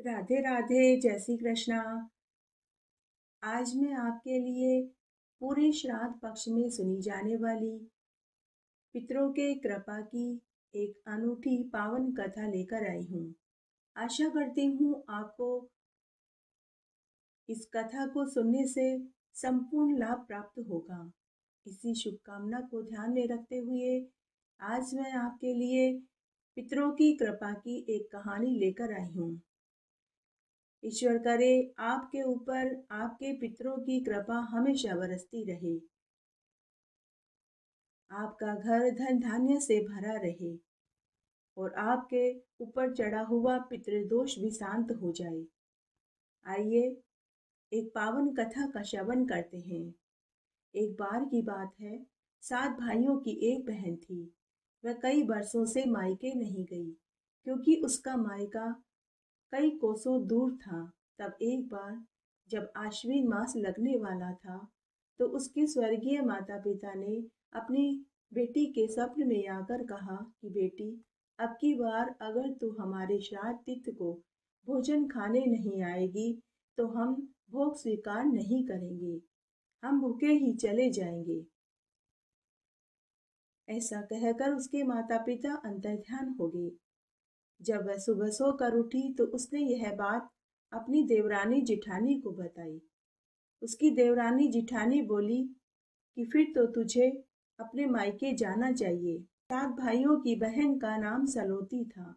राधे राधे, जय श्री कृष्णा। आज मैं आपके लिए पूरे श्राद्ध पक्ष में सुनी जाने वाली पितरों के कृपा की एक अनूठी पावन कथा लेकर आई हूँ। आशा करती हूँ आपको इस कथा को सुनने से संपूर्ण लाभ प्राप्त होगा। इसी शुभकामना को ध्यान में रखते हुए आज मैं आपके लिए पितरों की कृपा की एक कहानी लेकर आई हूँ। ईश्वर करे आपके ऊपर आपके पितरों की कृपा हमेशा बरसती रहे, आपका घर धन धान्य से भरा रहे और आपके ऊपर चढ़ा हुआ पितृदोष भी शांत हो जाए। आइए एक पावन कथा का श्रवण करते हैं। एक बार की बात है, 7 भाइयों की एक बहन थी। वह कई वर्षों से मायके नहीं गई क्योंकि उसका मायका कई कोसों दूर था। तब एक बार जब आश्विन मास लगने वाला था तो उसके स्वर्गीय माता पिता ने अपनी बेटी के स्वप्न में आकर कहा कि बेटी, अब की बार अगर तू हमारे श्राद्ध तिथि को भोजन खाने नहीं आएगी तो हम भोग स्वीकार नहीं करेंगे, हम भूखे ही चले जाएंगे। ऐसा कहकर उसके माता पिता अंतर्ध्यान हो गए। जब वह सुबह सोकर उठी तो उसने यह बात अपनी देवरानी जिठानी को बताई। उसकी देवरानी जिठानी बोली कि फिर तो तुझे अपने मायके जाना चाहिए। 7 भाइयों की बहन का नाम सलोती था।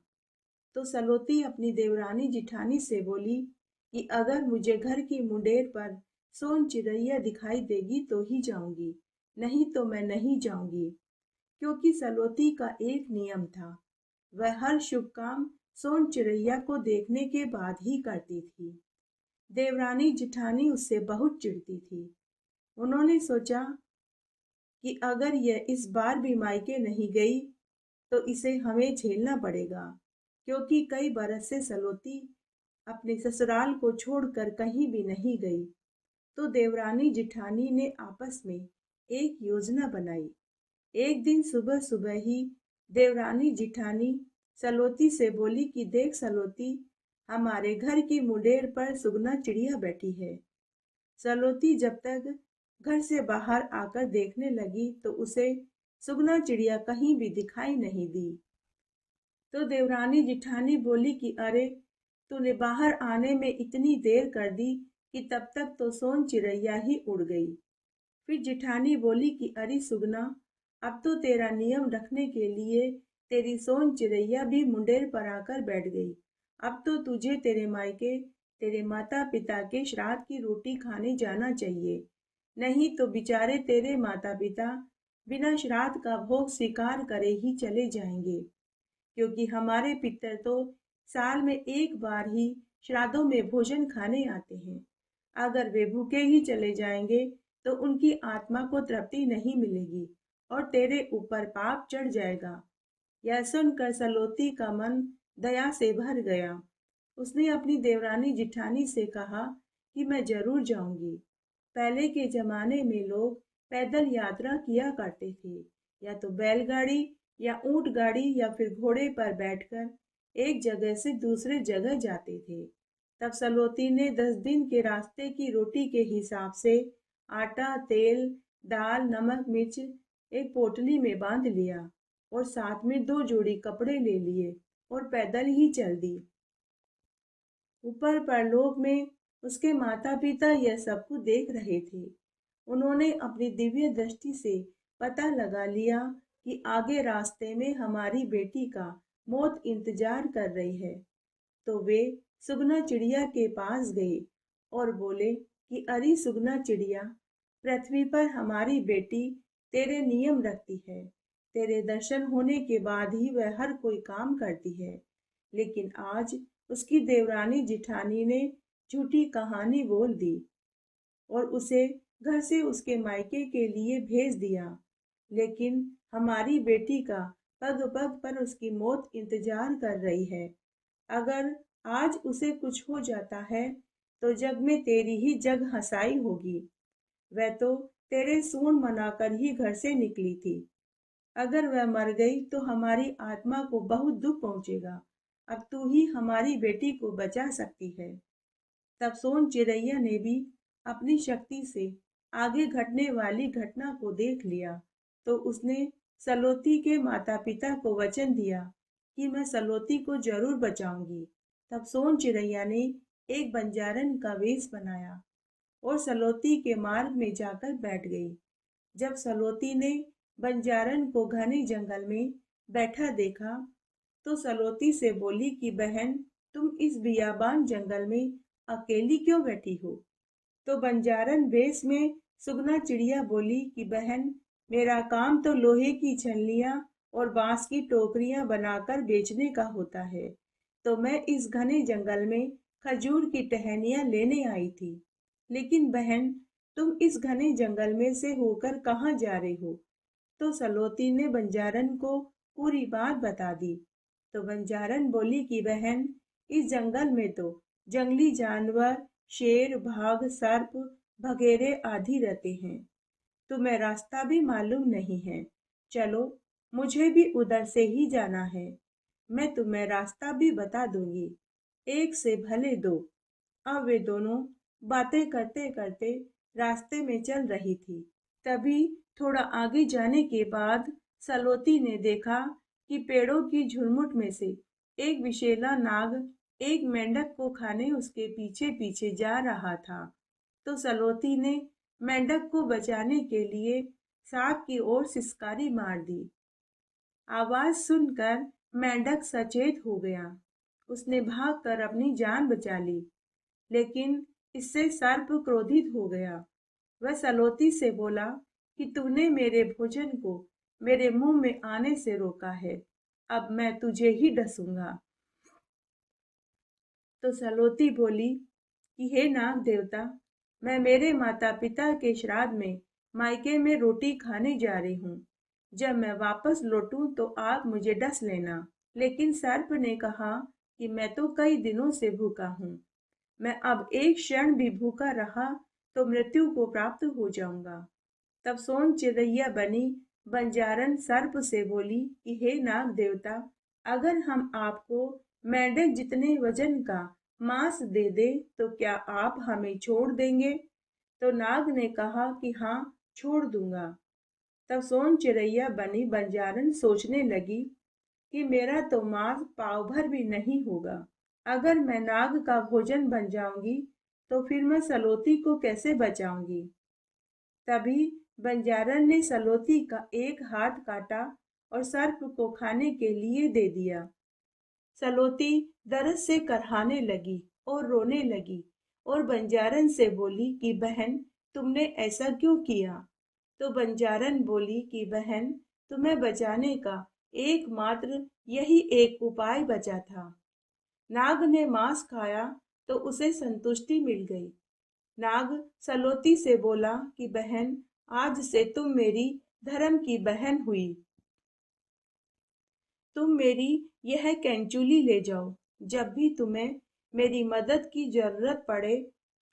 तो सलोती अपनी देवरानी जिठानी से बोली कि अगर मुझे घर की मुंडेर पर सोन चिड़ैया दिखाई देगी तो ही जाऊंगी, नहीं तो मैं नहीं जाऊंगी। क्योंकि सलोती का एक नियम था, वह हर शुभ काम सोन चिड़ैया को देखने के बाद ही करती थी। देवरानी जिठानी उससे बहुत चिढ़ती थी। उन्होंने सोचा कि अगर यह इस बार भी मायके नहीं गई तो इसे हमें झेलना पड़ेगा, क्योंकि कई बरस से सलोती अपने ससुराल को छोड़कर कहीं भी नहीं गई। तो देवरानी जिठानी ने आपस में एक योजना बनाई। एक दिन सुबह सुबह ही देवरानी जिठानी सलोती से बोली कि देख सलोती, हमारे घर की मुंडेर पर सुगना चिड़िया बैठी है। सलोती जब तक घर से बाहर आकर देखने लगी तो उसे सुगना चिड़िया कहीं भी दिखाई नहीं दी। तो देवरानी जिठानी बोली कि अरे, तूने बाहर आने में इतनी देर कर दी कि तब तक तो सोन चिड़ैया ही उड़ गई। फिर जिठानी बोली कि अरे सुगना, अब तो तेरा नियम रखने के लिए तेरी सोन चिड़ैया भी मुंडेर पर आकर बैठ गई। अब तो तुझे तेरे मायके तेरे माता पिता के श्राद्ध की रोटी खाने जाना चाहिए, नहीं तो बेचारे तेरे माता पिता बिना श्राद्ध का भोग स्वीकार करे ही चले जाएंगे। क्योंकि हमारे पितर तो साल में एक बार ही श्राद्धों में भोजन खाने आते हैं। अगर वे भूखे ही चले जाएंगे तो उनकी आत्मा को तृप्ति नहीं मिलेगी और तेरे ऊपर पाप चढ़ जाएगा। यह सुनकर सलोती का मन दया से भर गया। उसने अपनी देवरानी जिठानी से कहा कि मैं जरूर जाऊंगी। पहले के जमाने में लोग पैदल यात्रा किया करते थे, या तो बैलगाड़ी या ऊंट गाड़ी या फिर घोड़े पर बैठकर एक जगह से दूसरे जगह जाते थे। तब सलोती ने 10 दिन के रास्ते की रोटी के हिसाब से आटा, तेल, दाल, नमक, मिर्च एक पोटली में बांध लिया और साथ में 2 जोड़ी कपड़े ले लिए और पैदल ही चल दी। ऊपर परलोक में उसके माता पिता यह सब कुछ देख रहे थे। उन्होंने अपनी दिव्य दृष्टि से पता लगा लिया कि आगे रास्ते में हमारी बेटी का मौत इंतजार कर रही है। तो वे सुगना चिड़िया के पास गए और बोले कि अरे सुगना चिड़िया, पृथ्वी पर हमारी बेटी तेरे नियम रखती है। तेरे दर्शन होने के बाद ही वह हर कोई काम करती है। लेकिन आज उसकी देवरानी जिठानी ने झूठी कहानी बोल दी और उसे घर से उसके मायके के लिए भेज दिया। लेकिन हमारी बेटी का पग पग पर उसकी मौत इंतजार कर रही है। अगर आज उसे कुछ हो जाता है तो जग में तेरी ही जग हंसाई होगी। वह तो तेरे सूंड मनाकर ही घर से निकली थी। अगर वह मर गई तो हमारी आत्मा को बहुत दुख पहुंचेगा। अब तू ही हमारी बेटी को बचा सकती है। तब सोन चिड़ैया ने भी अपनी शक्ति से आगे घटने वाली घटना को देख लिया, तो उसने सलोती के माता पिता को वचन दिया कि मैं सलोती को जरूर बचाऊंगी। तब सोन चिड़ैया ने एक बंजारन का वेश बनाया और सलोती के मार्ग में जाकर बैठ गई। जब सलोती ने बंजारन को घने जंगल में बैठा देखा, तो सलोती से बोली कि बहन, तुम इस बियाबान जंगल में अकेली क्यों बैठी हो? तो बंजारन वेश में सुगना चिड़िया बोली कि बहन, मेरा काम तो लोहे की छलनियां और बांस की टोकरियां बनाकर बेचने का होता है, तो मैं इस घने जंगल में खजूर की टहनियां लेने आई थी। लेकिन बहन, तुम इस घने जंगल में से होकर कहाँ जा रही हो? तो सलोती ने बंजारन को पूरी बात बता दी। तो बंजारन बोली कि बहन, इस जंगल में तो जंगली जानवर, शेर, बाघ, सर्प वगैरह आदि रहते हैं। तुम्हें रास्ता भी मालूम नहीं है। चलो, मुझे भी उधर से ही जाना है। मैं तुम्हें रास्ता भी बता दूंगी। एक से भले दो। अब वे दोनों बातें करते करते रास्ते में चल रही थी। तभी थोड़ा आगे जाने के बाद सलोती ने देखा कि पेड़ों की झुरमुट में से एक विषैला नाग एक मेंढक को खाने उसके पीछे पीछे जा रहा था। तो सलोती ने मेंढक को बचाने के लिए सांप की ओर सिसकारी मार दी। आवाज सुनकर मेंढक सचेत हो गया। उसने भागकर अपनी जान बचा ली, लेकिन इससे सर्प क्रोधित हो गया। वह सलोती से बोला कि तूने मेरे भोजन को मेरे मुंह में आने से रोका है, अब मैं तुझे ही डसूंगा। तो सलोती बोली कि हे नाग देवता, मैं मेरे माता पिता के श्राद्ध में मायके में रोटी खाने जा रही हूँ। जब मैं वापस लौटूं तो आप मुझे डस लेना। लेकिन सर्प ने कहा कि मैं तो कई दिनों से भूखा हूँ। मैं अब एक क्षण भी भूखा रहा तो मृत्यु को प्राप्त हो जाऊंगा। तब सोन चिड़ैया बनी बंजारन सर्प से बोली कि हे नाग देवता, अगर हम आपको मेंढक जितने वजन का मांस दे दे तो क्या आप हमें छोड़ देंगे? तो नाग ने कहा कि हाँ, छोड़ दूंगा। तब सोन चिड़ैया बनी बंजारन सोचने लगी कि मेरा तो मांस पाव भर भी नहीं होगा। अगर मैं नाग का भोजन बन जाऊंगी तो फिर मैं सलोती को कैसे बचाऊंगी? तभी बंजारन ने सलोती का एक हाथ काटा और सर्प को खाने के लिए दे दिया। सलोती दर्द से करहाने लगी और रोने लगी और बंजारन से बोली कि बहन, तुमने ऐसा क्यों किया? तो बंजारन बोली कि बहन, तुम्हें बचाने का एकमात्र यही एक उपाय बचा था। नाग ने मांस खाया तो उसे संतुष्टि मिल गई। नाग सलोती से बोला कि बहन, आज से तुम मेरी धर्म की बहन हुई। तुम मेरी यह कैंचुली ले जाओ। जब भी तुम्हें मेरी मदद की जरूरत पड़े,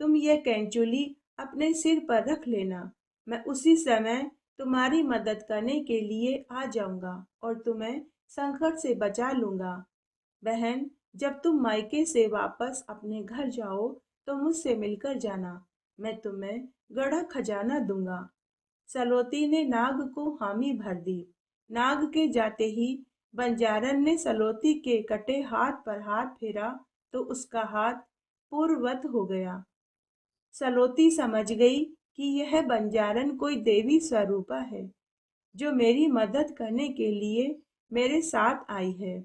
तुम यह कैंचुली अपने सिर पर रख लेना। मैं उसी समय तुम्हारी मदद करने के लिए आ जाऊंगा और तुम्हें संकट से बचा लूंगा। बहन, जब तुम मायके से वापस अपने घर जाओ तो मुझसे मिलकर जाना। मैं तुम्हें गड़ा खजाना दूंगा। सलोती ने नाग को हामी भर दी। नाग के जाते ही बंजारन ने सलोती के कटे हाथ पर हाथ फेरा तो उसका हाथ पूर्ववत हो गया। सलोती समझ गई कि यह बंजारन कोई देवी स्वरूपा है, जो मेरी मदद करने के लिए मेरे साथ आई है।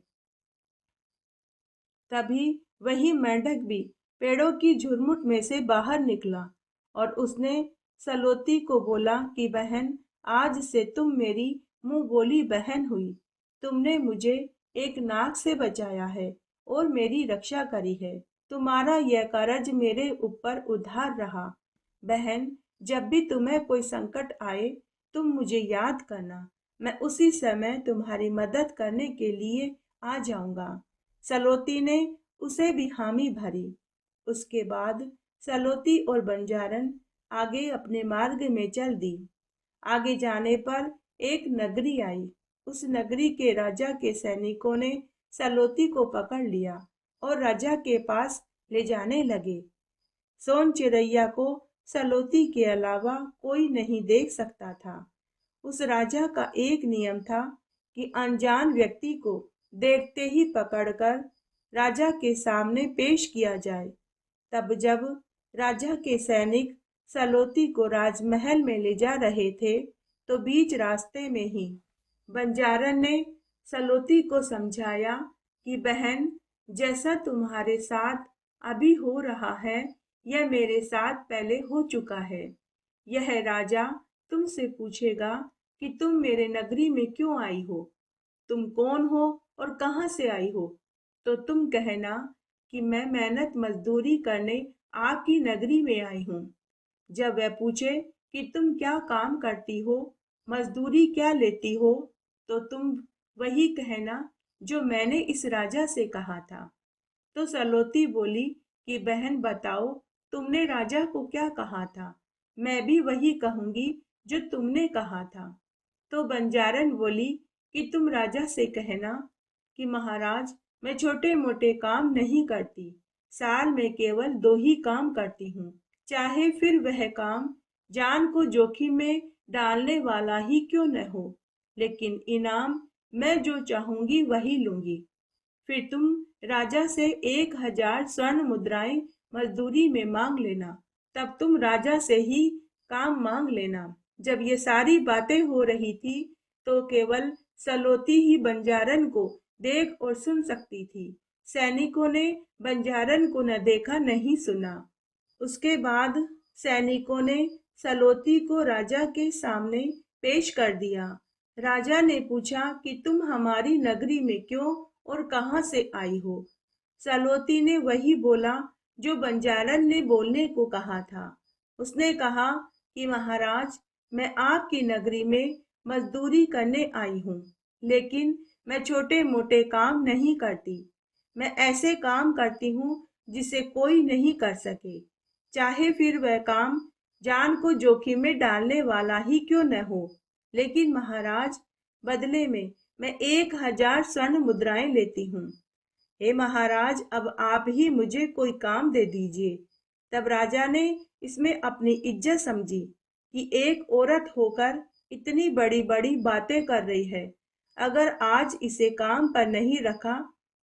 तभी वही मेंढक भी पेड़ों की झुरमुट में से बाहर निकला और उसने सलोती को बोला कि बहन, आज से तुम मेरी मुंह बोली बहन हुई। तुमने मुझे एक नाग से बचाया है और मेरी रक्षा करी है। तुम्हारा यह कर्ज मेरे ऊपर उधार रहा। बहन, जब भी तुम्हें कोई संकट आए, तुम मुझे याद करना। मैं उसी समय तुम्हारी मदद करने के लिए आ जाऊंगा। सलोती ने उसे भी हामी भरी। उसके बाद सलोती और बंजारन आगे अपने मार्ग में चल दी। आगे जाने पर एक नगरी आई। उस नगरी के राजा के सैनिकों ने सलोती को पकड़ लिया और राजा के पास ले जाने लगे। सोन चिड़ैया को सलोती के अलावा कोई नहीं देख सकता था। उस राजा का एक नियम था कि अनजान व्यक्ति को देखते ही पकड़कर राजा के सामने पेश किया जाए। तब जब राजा के सैनिक सलोती को राजमहल में ले जा रहे थे, तो बीच रास्ते में ही बंजारन ने सलोती को समझाया कि बहन, जैसा तुम्हारे साथ अभी हो रहा है, यह मेरे साथ पहले हो चुका है। यह राजा तुमसे पूछेगा कि तुम मेरे नगरी में क्यों आई हो, तुम कौन हो और कहाँ से आई हो, तो तुम कहना कि मैं मेहनत मजदूरी करने आपकी नगरी में आई हूँ। जब वह पूछे कि तुम क्या काम करती हो, मजदूरी क्या लेती हो, तो तुम वही कहना जो मैंने इस राजा से कहा था। तो सलोती बोली कि बहन बताओ, तुमने राजा को क्या कहा था? मैं भी वही कहूंगी जो तुमने कहा था। तो बंजारन बोली कि तुम राजा से कहना कि महाराज, मैं छोटे मोटे काम नहीं करती, साल में केवल 2 ही काम करती हूँ, चाहे फिर वह काम जान को जोखिम में डालने वाला ही क्यों न हो, लेकिन इनाम मैं जो चाहूंगी वही लूंगी। फिर तुम राजा से 1000 स्वर्ण मुद्राएं मजदूरी में मांग लेना, तब तुम राजा से ही काम मांग लेना। जब ये सारी बातें हो रही थी, तो केवल सलोती ही बंजारन को देख और सुन सकती थी। सैनिकों ने बंजारन को न देखा नहीं सुना। उसके बाद सैनिकों ने सलोती को राजा के सामने पेश कर दिया। राजा ने पूछा कि तुम हमारी नगरी में क्यों और कहाँ से आई हो? सलोती ने वही बोला जो बंजारन ने बोलने को कहा था। उसने कहा कि महाराज, मैं आपकी नगरी में मजदूरी करने आई हूँ, लेकिन मैं छोटे मोटे काम नहीं करती। मैं ऐसे काम करती हूँ जिसे कोई नहीं कर सके, चाहे फिर वह काम जान को जोखिम में डालने वाला ही क्यों न हो। लेकिन महाराज, बदले में मैं 1000 स्वर्ण मुद्राएं लेती हूँ। हे महाराज, अब आप ही मुझे कोई काम दे दीजिए। तब राजा ने इसमें अपनी इज्जत समझी कि एक औरत होकर इतनी बड़ी बड़ी बातें कर रही है। अगर आज इसे काम पर नहीं रखा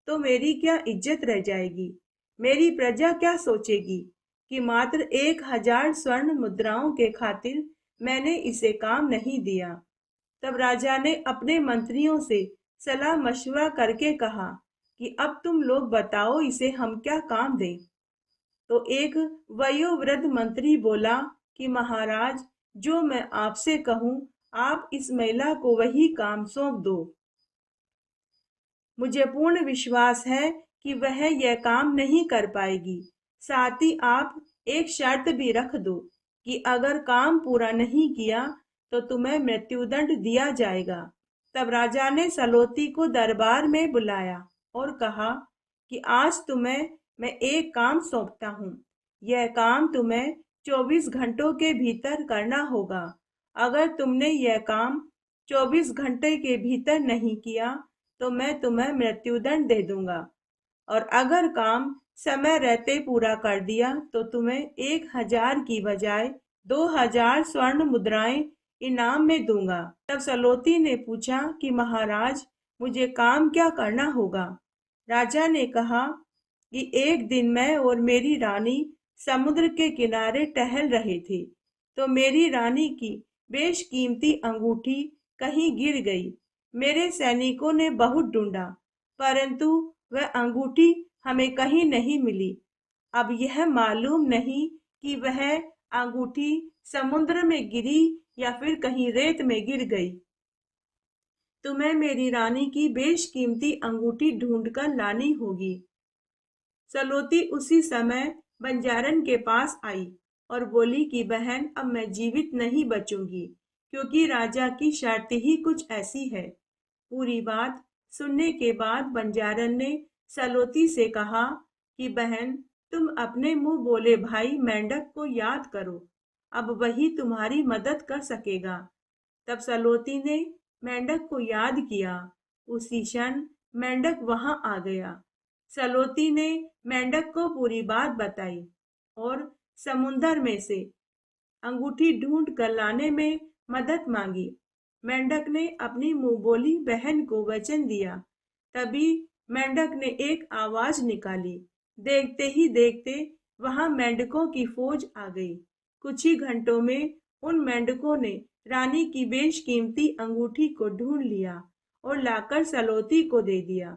तो मेरी क्या इज्जत रह जाएगी, मेरी प्रजा क्या सोचेगी कि मात्र 1000 स्वर्ण मुद्राओं के खातिर मैंने इसे काम नहीं दिया। तब राजा ने अपने मंत्रियों से सलाह मशवरा करके कहा कि अब तुम लोग बताओ, इसे हम क्या काम दें। तो एक वयोवृद्ध मंत्री बोला कि महाराज, जो मैं आपसे कहूँ, आप इस महिला को वही काम सौंप दो। मुझे पूर्ण विश्वास है कि वह यह काम नहीं कर पाएगी। साथ ही आप एक शर्त भी रख दो कि अगर काम पूरा नहीं किया तो तुम्हें मृत्युदंड दिया जाएगा। तब राजा ने सलोती को दरबार में बुलाया और कहा कि आज तुम्हें मैं एक काम सौंपता हूँ। यह काम तुम्हें 24 घंटों के भीतर करना होगा। अगर तुमने यह काम 24 घंटे के भीतर नहीं किया तो मैं तुम्हें मृत्युदंड दे दूंगा, और अगर काम समय रहते पूरा कर दिया तो तुम्हें 1000 की बजाय 2000 स्वर्ण मुद्राएं इनाम में दूंगा। तब सलोती ने पूछा कि महाराज, मुझे काम क्या करना होगा? राजा ने कहा कि एक दिन मैं और मेरी रानी समुद्र के किनारे टहल रहे थे, तो मेरी रानी की बेशकीमती अंगूठी कहीं गिर गई। मेरे सैनिकों ने बहुत ढूंढा, परंतु वह अंगूठी हमें कहीं नहीं मिली। अब यह मालूम नहीं कि वह अंगूठी समुद्र में गिरी या फिर कहीं रेत में गिर गई। तुम्हें मेरी रानी की बेशकीमती अंगूठी ढूंढकर लानी होगी। सलोती उसी समय बंजारन के पास आई और बोली कि बहन, अब मैं जीवित नहीं बचूंगी, क्योंकि राजा की शर्त ही कुछ ऐसी है। पूरी बात सुनने के बाद बंजारन ने सलोती से कहा कि बहन, तुम अपने मुंह बोले भाई मेंढक को याद करो, अब वही तुम्हारी मदद कर सकेगा। तब सलोती ने मेंढक को याद किया। उसी क्षण मेंढक वहां आ गया। सलोती ने मेंढक को पूरी बात बताई और समुंदर में से अंगूठी ढूंढ कर लाने में मदद मांगी। मेंढक ने अपनी मुंह बोली बहन को वचन दिया। तभी मेंढक ने एक आवाज निकाली। देखते ही देखते वहां मेंढकों की फौज आ गई। कुछ ही घंटों में उन मेंढकों ने रानी की बेशकीमती अंगूठी को ढूंढ लिया और लाकर सलोती को दे दिया।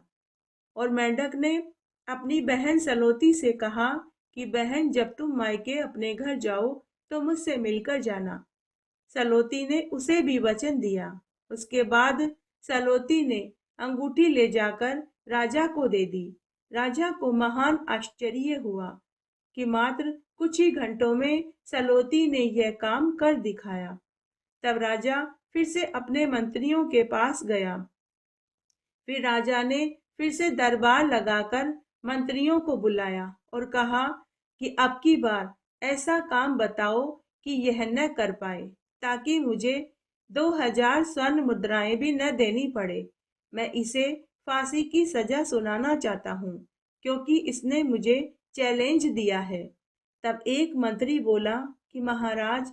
और मेंढक ने अपनी बहन सलोती से कहा कि बहन, जब तुम मायके अपने घर जाओ तो मुझसे मिलकर जाना। सलोती ने उसे भी वचन दिया। उसके बाद सलोती ने अंगूठी ले जाकर राजा को दे दी। राजा को महान आश्चर्य हुआ कि मात्र कुछ ही घंटों में सलोती ने यह काम कर दिखाया। तब राजा फिर से अपने मंत्रियों के पास गया। फिर राजा ने फिर से दरबार लगाकर मंत्रियों को बुलाया और कहा कि अब की बार ऐसा काम बताओ कि यह न कर पाए, ताकि मुझे 2000 स्वर्ण मुद्राएं भी न देनी पड़े। मैं इसे फांसी की सजा सुनाना चाहता हूँ, क्योंकि इसने मुझे चैलेंज दिया है। तब एक मंत्री बोला कि महाराज,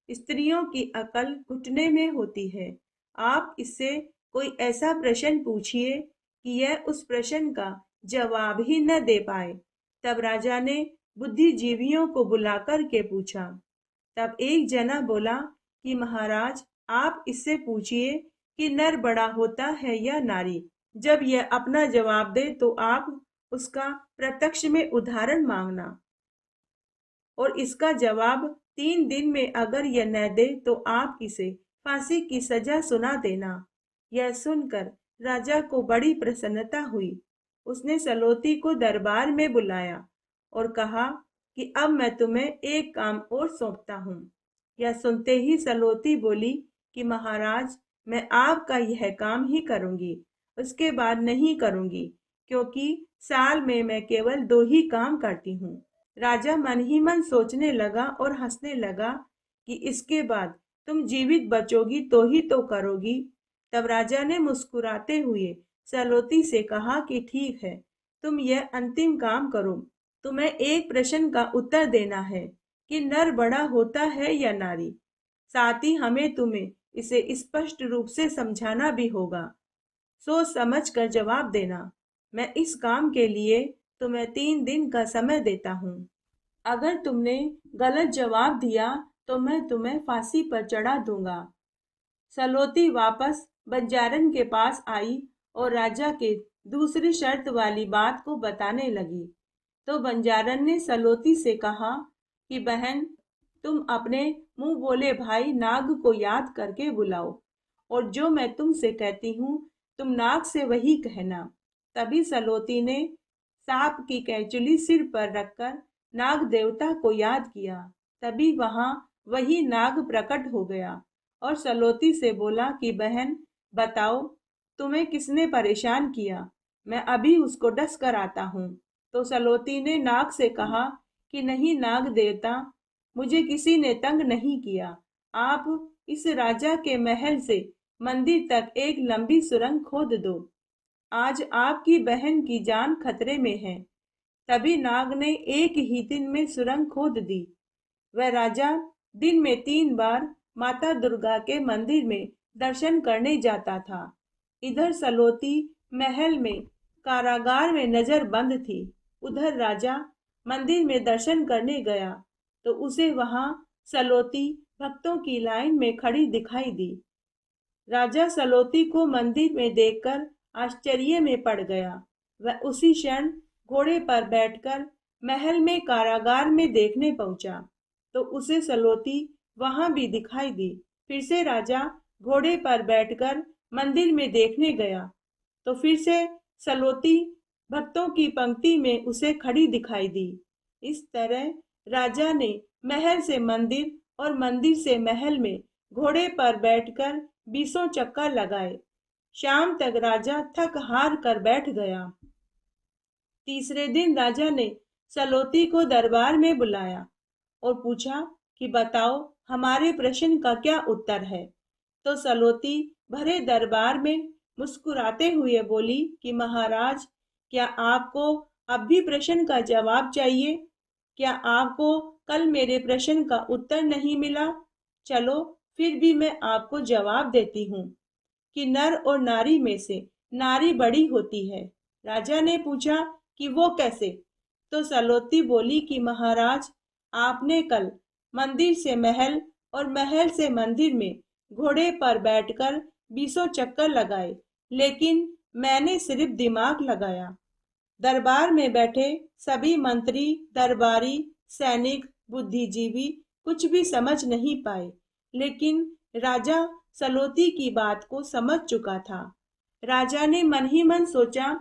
स्त्रियों की अकल घुटने में होती है। आप इससे कोई ऐसा प्रश्न पूछिए कि यह उस प्रश्न का जवाब ही न दे पाए। तब राजा ने बुद्धिजीवियों को बुलाकर के पूछा। तब एक जना बोला कि महाराज, आप इससे पूछिए कि नर बड़ा होता है या नारी। जब यह अपना जवाब दे तो आप उसका प्रत्यक्ष में उदाहरण मांगना, और इसका जवाब 3 दिन में अगर यह न दे तो आप इसे फांसी की सजा सुना देना। यह सुनकर राजा को बड़ी प्रसन्नता हुई। उसने सलोती को दरबार में बुलाया और कहा कि अब मैं तुम्हें एक काम और सौंपता हूँ। यह सुनते ही सलोती बोली कि महाराज, मैं आपका यह काम ही करूंगी, उसके बाद नहीं करूंगी, क्योंकि साल में मैं केवल 2 ही काम करती हूँ। राजा मन ही मन सोचने लगा और हंसने लगा कि इसके बाद तुम जीवित बचोगी तो ही तो करोगी। तब राजा ने मुस्कुराते हुए सलोती से कहा कि ठीक है, तुम यह अंतिम काम करो। तुम्हें एक प्रश्न का उत्तर देना है कि नर बड़ा होता है या नारी। साथ ही हमें तुम्हें इसे स्पष्ट रूप से समझाना भी होगा। सोच समझ कर जवाब देना। मैं इस काम के लिए तुम्हें 3 दिन का समय देता हूँ। अगर तुमने गलत जवाब दिया तो मैं तुम्हें फांसी पर चढ़ा दूंगा। सलोती वापस बंजारन के पास आई और राजा के दूसरी शर्त वाली बात को बताने लगी। तो बंजारन ने सलोती से कहा कि बहन, तुम अपने मुंह बोले भाई नाग को याद करके बुलाओ, और जो मैं तुमसे कहती हूँ तुम नाग से वही कहना। तभी सलोती ने सांप की कैंचुली सिर पर रखकर नाग देवता को याद किया। तभी वहां वही नाग प्रकट हो गया और सलोती से बोला कि बहन, बताओ तुम्हें किसने परेशान किया, मैं अभी उसको डस कर आता हूँ। तो सलोती ने नाग से कहा कि नहीं नाग देवता, मुझे किसी ने तंग नहीं किया। आप इस राजा के महल से मंदिर तक एक लंबी सुरंग खोद दो। आज आपकी बहन की जान खतरे में है। तभी नाग ने एक ही दिन में सुरंग खोद दी। वह राजा दिन में 3 बार माता दुर्गा के मंदिर में दर्शन करने जाता था। इधर सलोती महल में कारागार में नजर बंद थी। उधर राजा मंदिर में दर्शन करने गया तो उसे वहां सलोती भक्तों की लाइन में खड़ी दिखाई दी। राजा सलोती को मंदिर में देखकर आश्चर्य में पड़ गया। वह उसी क्षण घोड़े पर बैठकर महल में कारागार में देखने पहुंचा तो उसे सलोती वहां भी दिखाई दी। फिर से राजा घोड़े पर बैठकर मंदिर में देखने गया तो फिर से सलोती भक्तों की पंक्ति में उसे खड़ी दिखाई दी। इस तरह राजा ने महल से मंदिर और मंदिर से महल में घोड़े पर बैठकर 20 चक्कर लगाए। शाम तक राजा थक हार कर बैठ गया। तीसरे दिन राजा ने सलोती को दरबार में बुलाया और पूछा कि बताओ हमारे प्रश्न का क्या उत्तर है। तो सलोती भरे दरबार में मुस्कुराते हुए बोली कि महाराज, क्या आपको अब भी प्रश्न का जवाब चाहिए? क्या आपको कल मेरे प्रश्न का उत्तर नहीं मिला? चलो, फिर भी मैं आपको जवाब देती हूँ कि नर और नारी में से नारी बड़ी होती है। राजा ने पूछा कि वो कैसे? तो सलोती बोली कि महाराज, आपने कल मंदिर से महल और महल से मंदिर में घोड़े पर बैठकर 20 चक्कर लगाए, लेकिन मैंने सिर्फ दिमाग लगाया। दरबार में बैठे सभी मंत्री, दरबारी, सैनिक, बुद्धिजीवी कुछ भी समझ नहीं पाए, लेकिन राजा सलोती की बात को समझ चुका था। राजा ने मन ही मन सोचा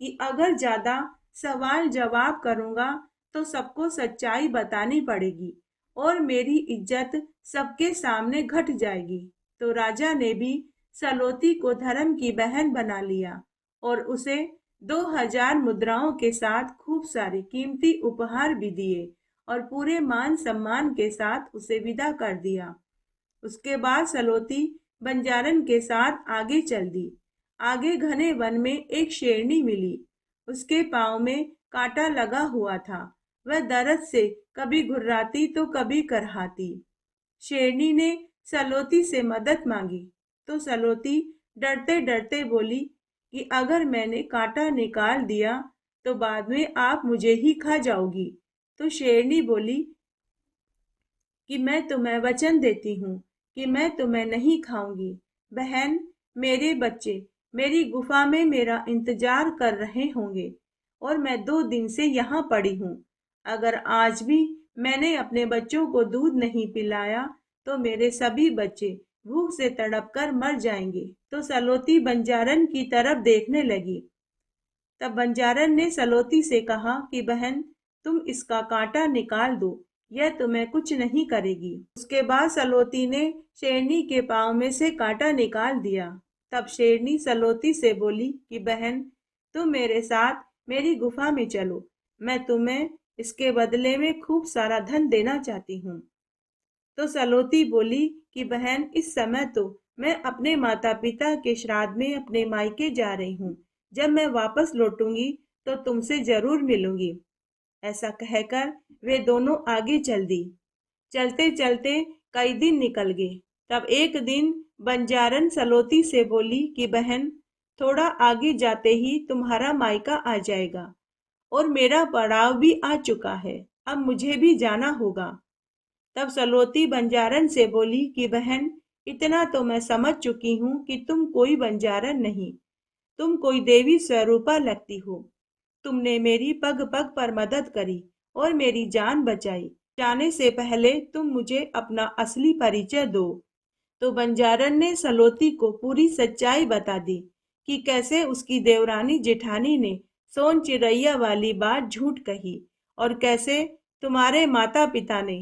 कि अगर ज्यादा सवाल जवाब करूंगा तो सबको सच्चाई बतानी पड़ेगी और मेरी इज्जत सबके सामने घट जाएगी। तो राजा ने भी सलोती को धर्म की बहन बना लिया और उसे 2000 मुद्राओं के साथ खूब सारे कीमती उपहार भी दिए और पूरे मान सम्मान के साथ उसे विदा कर दिया। उसके बाद सलोती बंजारन के साथ आगे चल दी। आगे घने वन में एक शेरनी मिली। उसके पाँव में कांटा लगा हुआ था। वह दर्द से कभी घुर्राती तो कभी करहाती। शेरनी ने सलोती से मदद मांगी तो सलोती डरते डरते बोली कि अगर मैंने कांटा निकाल दिया तो बाद में आप मुझे ही खा जाओगी। तो शेरनी बोली कि मैं तुम्हें वचन देती हूँ कि मैं तुम्हें नहीं खाऊंगी। बहन, मेरे बच्चे मेरी गुफा में मेरा इंतजार कर रहे होंगे और मैं 2 दिन से यहाँ पड़ी हूँ। अगर आज भी मैंने अपने बच्चों को दूध नहीं पिलाया तो मेरे सभी बच्चे भूख से तड़प कर मर जाएंगे। तो सलोती बंजारन की तरफ देखने लगी। तब बंजारन ने सलोती से कहा कि बहन, तुम इसका कांटा निकाल दो, यह तुम्हें कुछ नहीं करेगी। उसके बाद सलोती ने शेरनी के पाँव में से कांटा निकाल दिया। तब शेरनी सलोती से बोली कि बहन, तुम मेरे साथ मेरी गुफा में चलो, मैं तुम्हें इसके बदले में खूब सारा धन देना चाहती हूँ। तो सलोती बोली कि बहन, इस समय तो मैं अपने माता पिता के श्राद्ध में अपने मायके जा रही हूँ। जब मैं वापस लौटूंगी तो तुमसे जरूर मिलूंगी। ऐसा कहकर वे दोनों आगे चल दी। चलते चलते कई दिन निकल गए। तब एक दिन बंजारन सलोती से बोली कि बहन, थोड़ा आगे जाते ही तुम्हारा मायका आ जाएगा और मेरा पड़ाव भी आ चुका है। अब मुझे भी जाना होगा। तब सलोती बंजारन से बोली कि बहन, इतना तो मैं समझ चुकी हूँ कि तुम कोई बंजारन नहीं, तुम कोई देवी स्वरूपा लगती हो। तुमने मेरी पग पग पर मदद करी और मेरी जान बचाई। जाने से पहले तुम मुझे अपना असली परिचय दो। तो बंजारन ने सलोती को पूरी सच्चाई बता दी कि कैसे उसकी देवरानी जेठानी ने सोन चिरैया वाली बात झूठ कही और कैसे तुम्हारे माता पिता ने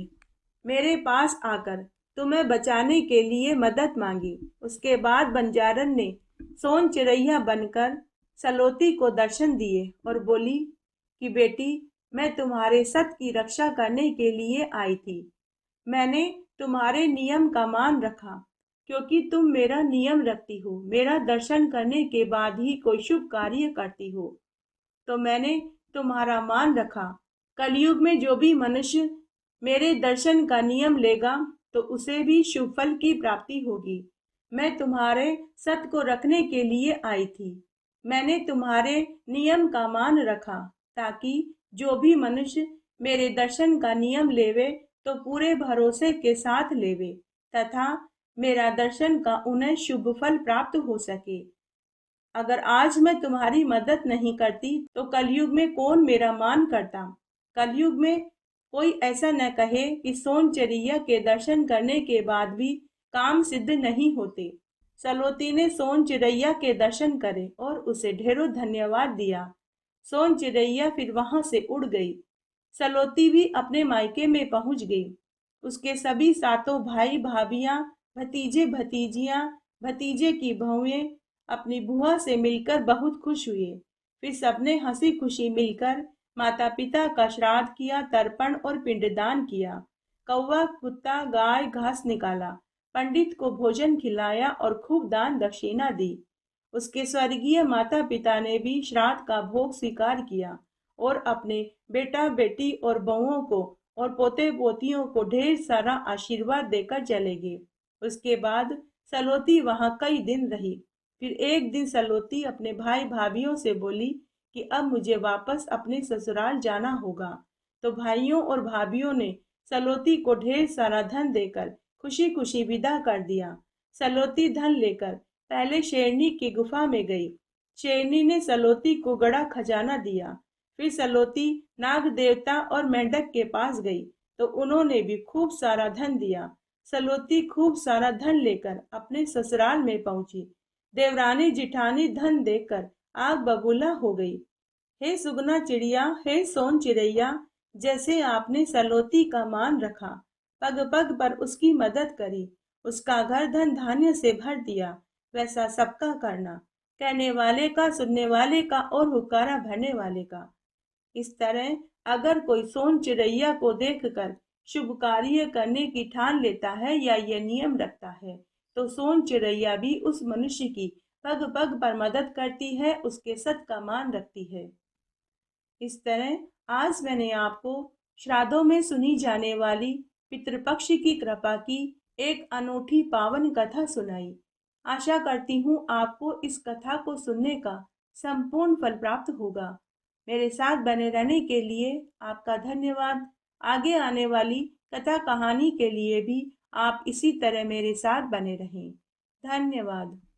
मेरे पास आकर तुम्हें बचाने के लिए मदद मांगी। उसके बाद बंजारन ने सोन चिरैया बनकर सलोती को दर्शन दिए और बोली कि बेटी, मैं तुम्हारे सत की रक्षा करने के लिए आई थी। मैंने तुम्हारे नियम का मान रखा क्योंकि तुम मेरा नियम रखती हो, मेरा दर्शन करने के बाद ही कोई शुभ कार्य करती हो, तो मैंने तुम्हारा मान रखा। कलयुग में जो भी मनुष्य मेरे दर्शन का नियम लेगा तो उसे भी शुभ फल की प्राप्ति होगी। मैं तुम्हारे सत को रखने के लिए आई थी। मैंने तुम्हारे नियम का मान रखा ताकि जो भी मनुष्य मेरे दर्शन का नियम लेवे तो पूरे भरोसे के साथ लेवे तथा मेरा दर्शन का उन्हें शुभ फल प्राप्त हो सके। अगर आज मैं तुम्हारी मदद नहीं करती तो कलयुग में कौन मेरा मान करता। कलयुग में कोई ऐसा न कहे कि सोन चरिया के दर्शन करने के बाद भी काम सिद्ध नहीं होते। सलोती ने सोन चिरैया के दर्शन करे और उसे ढेरों धन्यवाद दिया। सोन चिरैया फिर वहां से उड़ गई। सलोती भी अपने मायके में पहुंच गई। उसके सभी सातों भाई भाभियां, भतीजे भतीजियां, भतीजे की बहुएं अपनी बुआ से मिलकर बहुत खुश हुए। फिर सबने हंसी खुशी मिलकर माता पिता का श्राद्ध किया, तर्पण और पिंडदान किया। कौवा, कुत्ता, गाय घास निकाला, पंडित को भोजन खिलाया और खूब दान दक्षिणा दी। उसके स्वर्गीय माता पिता ने भी श्राद्ध का भोग स्वीकार किया और अपने बेटा बेटी और बहुओं को और पोते पोतियों को ढेर सारा आशीर्वाद देकर चले गए। उसके बाद सलोती वहां कई दिन रही। फिर एक दिन सलोती अपने भाई भाभीियों से बोली कि अब मुझे वापस अपने ससुराल जाना होगा। तो भाइयों और भाभीियों ने सलोती को ढेर सारा धन देकर खुशी खुशी विदा कर दिया। सलोती धन लेकर पहले शेरनी की गुफा में गई। शेरनी ने सलोती को गड़ा खजाना दिया। फिर सलोती नाग देवता और मेंढक के पास गई तो उन्होंने भी खूब सारा धन दिया। सलोती खूब सारा धन लेकर अपने ससुराल में पहुंची। देवरानी जिठानी धन देकर आग बबूला हो गई। हे सुगना चिड़िया, हे सोन चिड़ैया, जैसे आपने सलोती का मान रखा, पग पग पर उसकी मदद करी, उसका घर धन धान्य से भर दिया, वैसा सबका करना, कहने वाले का, सुनने वाले का और हुक्कारा भरने वाले का। इस तरह अगर कोई सोन चिड़ैया को देखकर शुभ कार्य करने की ठान लेता है या ये नियम रखता है, तो सोन चिड़ैया भी उस मनुष्य की पग पग पर मदद करती है, उसके सत का मान रखती है। इस तरह आज मैंने आपको श्राद्धों में सुनी जाने वाली पितृपक्ष की कृपा की एक अनूठी पावन कथा सुनाई। आशा करती हूँ आपको इस कथा को सुनने का संपूर्ण फल प्राप्त होगा। मेरे साथ बने रहने के लिए आपका धन्यवाद। आगे आने वाली कथा कहानी के लिए भी आप इसी तरह मेरे साथ बने रहें। धन्यवाद।